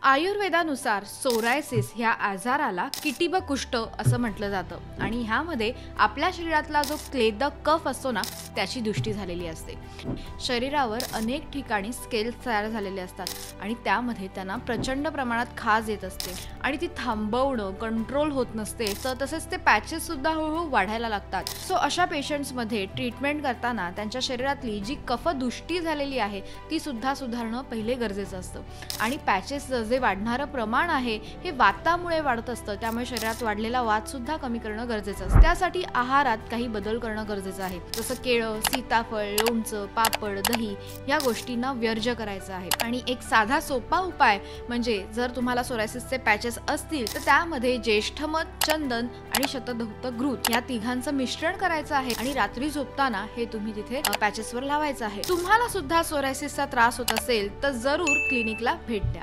आयुर्वेदानुसार psoriasis ह्या आजाराला किटिब कुष्ठ असं म्हटलं जातं आणि ह्यामध्ये आपल्या शरीरातला जो क्लेदक कफ असतो ना त्याची दृष्टी झालेली असते। शरीरावर अनेक ठिकाणी स्केल्स तयार झालेले असतात आणि त्यामध्ये त्यांना प्रचंड प्रमाणात खाज येत असते आणि ती थांबवणं कंट्रोल होत नसते। तसेच ते पॅचेस सुद्धा हळूहळू वाढायला लागतात। सो अशा पेशंट्समध्ये ट्रीटमेंट करताना त्यांच्या शरीरातली जी कफदृष्टी झालेली आहे ती सुद्धा सुधारणं पहिले गरजेचं असतं आणि पॅचेस जे वाढणारं प्रमाण आहे हे वातामुळे वाढत असतं, त्यामुळे शरीरात वाढलेला वात सुद्धा कमी करणं गरजेचं असतं। त्यासाठी आहारात काही बदल करणं गरजेचं आहे, जसं केळं, सीताफळ, लोणचं, पापड, दही या गोष्टींना वर्ज करायचं आहे। आणि एक साधा सोपा उपाय म्हणजे जर तुम्हाला सोरायसिसचे पॅचेस असतील तर त्यामध्ये ज्येष्ठमध, चंदन आणि शतधौत घृत या तिघांचं मिश्रण करायचं आहे आणि रात्री झोपताना हे तुम्ही तिथे पॅचेसवर लावायचं आहे। तुम्हाला सुद्धा सोरायसिसचा त्रास होत असेल तर जरूर क्लिनिकला भेट द्या।